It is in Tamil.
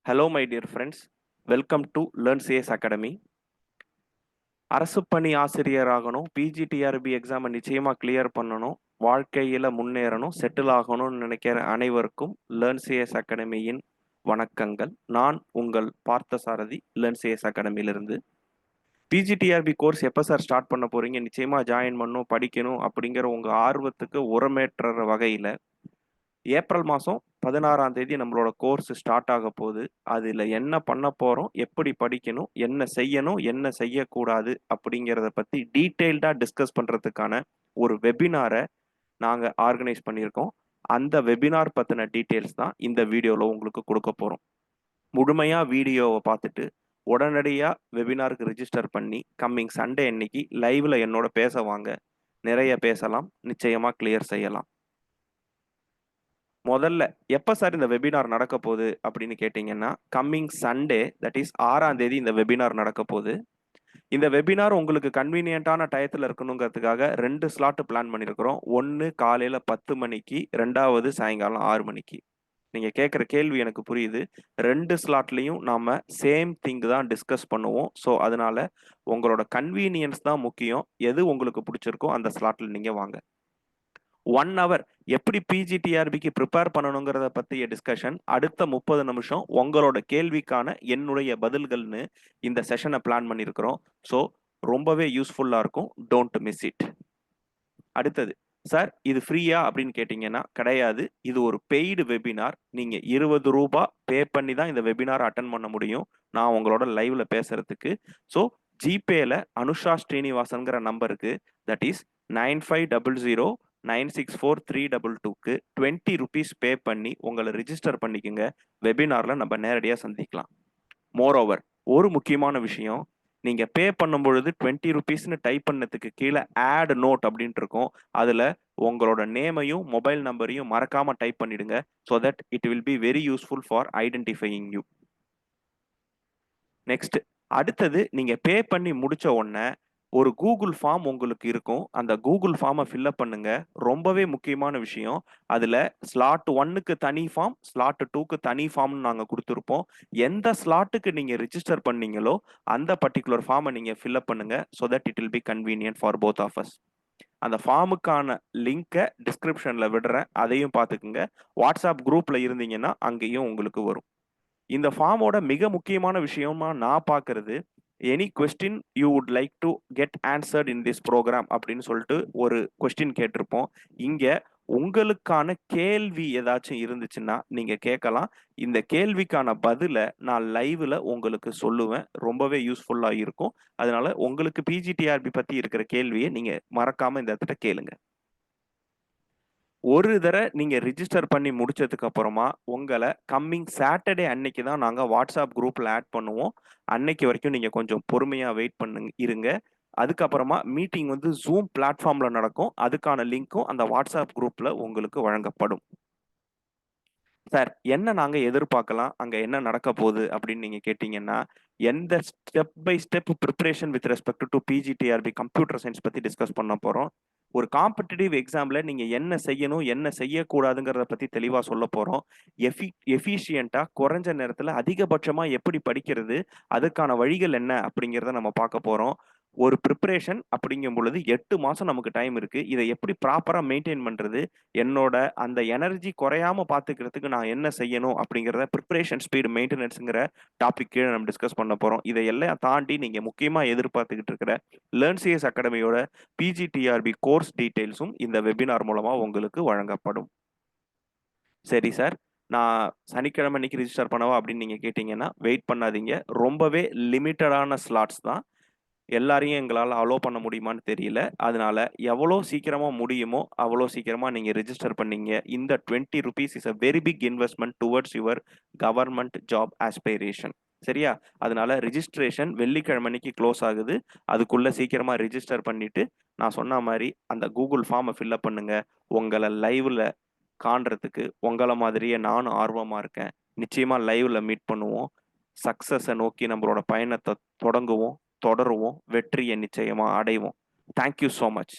Hello, my dear friends. Welcome to Learn CS Academy. அரசு பணி ஆசிரியராகணும், பிஜிடிஆர்பி எக்ஸாமை நிச்சயமா கிளியர் பண்ணணும், வாழ்க்கையில முன்னேறணும், செட்டில் ஆகணும்னு நினைக்கிற அனைவருக்கும் லேர்ன் சிஎஸ் அகாடமியின் வணக்கங்கள். நான் உங்கள் பார்த்தசாரதி லேர்ன் சிஎஸ் அகாடமியிலிருந்து. பிஜிடிஆர்பி கோர்ஸ் எப்போ சார் ஸ்டார்ட் பண்ண போறீங்க, நிச்சயமா ஜாயின் பண்ணணும், படிக்கணும் அப்படிங்கிற உங்க ஆர்வத்துக்கு உரமேற்ற வகையில ஏப்ரல் மாதம் 16ஆம் தேதி நம்மளோட கோர்ஸ் ஸ்டார்ட் ஆக போகுது. அதில் என்ன பண்ண போகிறோம், எப்படி படிக்கணும், என்ன செய்யணும், என்ன செய்யக்கூடாது அப்படிங்கிறத பற்றி டீட்டெயில்டாக டிஸ்கஸ் பண்ணுறதுக்கான ஒரு வெபினாரை நாங்கள் ஆர்கனைஸ் பண்ணியிருக்கோம். அந்த வெபினார் பற்றின டீட்டெயில்ஸ் தான் இந்த வீடியோவில் உங்களுக்கு கொடுக்க போகிறோம். முழுமையாக வீடியோவை பார்த்துட்டு உடனடியாக வெபினாருக்கு ரிஜிஸ்டர் பண்ணி கம்மிங் சண்டே அன்னைக்கு லைவில் என்னோட பேச வாங்க. நிறைய பேசலாம், நிச்சயமாக கிளியர் செய்யலாம். முதல்ல எப்போ சார் இந்த வெபினார் நடக்க போகுது அப்படின்னு கேட்டிங்கன்னா, கம்மிங் சண்டே, தட் இஸ் 6ஆம் தேதி இந்த வெபினார் நடக்க போகுது. இந்த வெபினார் உங்களுக்கு கன்வீனியன்ட்டான டயத்தில் இருக்கணுங்கிறதுக்காக 2 ஸ்லாட் பிளான் பண்ணியிருக்கிறோம். ஒன்று காலையில் 10 மணிக்கு, 2வது சாயங்காலம் 6 மணிக்கு. நீங்கள் கேட்குற கேள்வி எனக்கு புரியுது. 2 ஸ்லாட்லேயும் நாம் சேம் திங் தான் டிஸ்கஸ் பண்ணுவோம். ஸோ அதனால உங்களோட கன்வீனியன்ஸ் தான் முக்கியம். எது உங்களுக்கு பிடிச்சிருக்கோ அந்த ஸ்லாட்டில் நீங்கள் வாங்க. 1 hour எப்படி பிஜிடிஆர்பிக்கு ப்ரிப்பேர் பண்ணணுங்கிறத பற்றிய டிஸ்கஷன். அடுத்த 30 நிமிஷம் உங்களோட கேள்விக்கான என்னுடைய பதில்கள்னு இந்த செஷனை பிளான் பண்ணியிருக்கிறோம். ஸோ ரொம்பவே யூஸ்ஃபுல்லாக இருக்கும். Don't miss it. அடுத்தது, சார் இது ஃப்ரீயா அப்படின்னு கேட்டிங்கன்னா கிடையாது. இது ஒரு பெய்டு வெபினார். நீங்கள் 20 ரூபாய் பே பண்ணி தான் இந்த வெபினார் அட்டன் பண்ண முடியும், நான் உங்களோட லைவ்ல பேசுறதுக்கு. ஸோ ஜிபேல அனுஷா ஸ்ரீனிவாசன்கிற நம்பருக்கு, தட் இஸ் 9500964322க்கு 20 rupees பே பண்ணி உங்களை ரிஜிஸ்டர் பண்ணிக்கோங்க. வெபினாரில் நம்ம நேரடியாக சந்திக்கலாம். மோரோவர், ஒரு முக்கியமான விஷயம், நீங்கள் பே பண்ணும் பொழுது 20 rupeesன்னு டைப் பண்ணதுக்கு கீழே ஆட் நோட் அப்படின்ட்டு இருக்கும். அதில் உங்களோட நேமையும் மொபைல் நம்பரையும் மறக்காமல் டைப் பண்ணிடுங்க. So that it will be very useful for identifying you. Next, அடுத்தது நீங்கள் பே பண்ணி முடிச்ச உடனே ஒரு கூகுள் ஃபார்ம் உங்களுக்கு இருக்கும். அந்த கூகுள் ஃபார்மை ஃபில்அப் பண்ணுங்க. ரொம்பவே முக்கியமான விஷயம், அதில் ஸ்லாட் 1க்கு தனி ஃபார்ம், ஸ்லாட் 2க்கு தனி ஃபார்ம்னு நாங்கள் கொடுத்துருப்போம். எந்த ஸ்லாட்டுக்கு நீங்கள் ரிஜிஸ்டர் பண்ணீங்களோ அந்த பர்டிகுலர் ஃபார்மை நீங்கள் ஃபில்அப் பண்ணுங்க. So that it will be convenient for both of us. அந்த ஃபார்முக்கான லிங்கை டிஸ்கிரிப்ஷனில் விடுறேன், அதையும் பார்த்துக்குங்க. வாட்ஸ்அப் குரூப்பில் இருந்தீங்கன்னா அங்கேயும் உங்களுக்கு வரும். இந்த ஃபார்மோட மிக முக்கியமான விஷயமா நான் பார்க்கறது, any question you would like to get answered in this programme அப்படின்னு சொல்லிட்டு ஒரு கொஸ்டின் கேட்டிருப்போம். இங்கே உங்களுக்கான கேள்வி ஏதாச்சும் இருந்துச்சுன்னா நீங்கள் கேட்கலாம். இந்த கேள்விக்கான பதிலை நான் லைவ்ல உங்களுக்கு சொல்லுவேன். ரொம்பவே யூஸ்ஃபுல்லாக இருக்கும். அதனால உங்களுக்கு பிஜிடிஆர்பி பற்றி இருக்கிற கேள்வியை நீங்கள் மறக்காமல் இந்த இடத்துல கேளுங்க. ஒரு தடவை நீங்கள் ரிஜிஸ்டர் பண்ணி முடிச்சதுக்கு அப்புறமா உங்களை கம்மிங் சாட்டர்டே அன்னைக்கு தான் நாங்கள் வாட்ஸ்அப் குரூப்பில் ஆட் பண்ணுவோம். அன்னைக்கு வரைக்கும் நீங்கள் கொஞ்சம் பொறுமையாக வெயிட் பண்ணுங்க இருங்க. அதுக்கப்புறமா மீட்டிங் வந்து ஜூம் பிளாட்ஃபார்மில் நடக்கும். அதுக்கான லிங்க்கும் அந்த வாட்ஸ்அப் குரூப்பில் உங்களுக்கு வழங்கப்படும். சார் என்ன நாங்கள் எதிர்பார்க்கலாம், அங்கே என்ன நடக்க போகுது அப்படின்னு நீங்கள் கேட்டிங்கன்னா, எந்த step by step preparation with respect to PGTRB computer science பற்றி டிஸ்கஸ் பண்ண போகிறோம். ஒரு காம்படிட்டிவ் எக்ஸாமில் நீங்கள் என்ன செய்யணும், என்ன செய்யக்கூடாதுங்கிறத பற்றி தெளிவாக சொல்ல போகிறோம். எஃபிஷியண்ட்டாக குறைஞ்ச நேரத்தில் அதிகபட்சமாக எப்படி படிக்கிறது, அதுக்கான வழிகள் என்ன அப்படிங்கிறத நம்ம பார்க்க போகிறோம். ஒரு ப்ரிப்பரேஷன் அப்படிங்கும் பொழுது 8 மாதம் நமக்கு டைம் இருக்குது. இதை எப்படி ப்ராப்பராக மெயின்டைன் பண்ணுறது, என்னோட அந்த எனர்ஜி குறையாமல் பார்த்துக்கிறதுக்கு நான் என்ன செய்யணும் அப்படிங்கிறத ப்ரிப்பரேஷன் ஸ்பீடு மெயின்டெனன்ஸுங்கிற டாபிக் கீழே நம்ம டிஸ்கஸ் பண்ண போகிறோம். இதையெல்லாம் தாண்டி நீங்கள் முக்கியமாக எதிர்பார்த்துக்கிட்டு இருக்கிற லேர்ன் சிஎஸ் அகாடமியோட பிஜிடிஆர்பி கோர்ஸ் டீட்டெயில்ஸும் இந்த வெபினார் மூலமாக உங்களுக்கு வழங்கப்படும். சரி சார், நான் சனிக்கிழமை அன்னைக்கு ரிஜிஸ்டர் பண்ணவா அப்படின்னு நீங்கள் கேட்டிங்கன்னா வெயிட் பண்ணாதீங்க. ரொம்பவே லிமிட்டடான ஸ்லாட்ஸ் தான். எல்லாரையும் எங்களால் அலோவ் பண்ண முடியுமான்னு தெரியல. அதனால எவ்வளோ சீக்கிரமாக முடியுமோ அவ்வளோ சீக்கிரமாக நீங்கள் ரிஜிஸ்டர் பண்ணீங்க. இந்த 20 rupees is a very big investment towards your government job aspiration. சரியா? அதனால ரிஜிஸ்ட்ரேஷன் வெள்ளிக்கிழமை அன்னைக்கு க்ளோஸ் ஆகுது. அதுக்குள்ள சீக்கிரமாக ரிஜிஸ்டர் பண்ணிட்டு நான் சொன்ன மாதிரி அந்த கூகுள் ஃபார்மை ஃபில்அப் பண்ணுங்க. உங்களை லைவ்ல காண்றதுக்கு உங்களை மாதிரியே நானும் ஆர்வமாக இருக்கேன். நிச்சயமாக லைவ்ல மீட் பண்ணுவோம். சக்ஸஸை நோக்கி நம்மளோட பயணத்தை தொடங்குவோம், தொடருவோம், வெற்றியை நிச்சயமா அடைவோம். Thank you so much.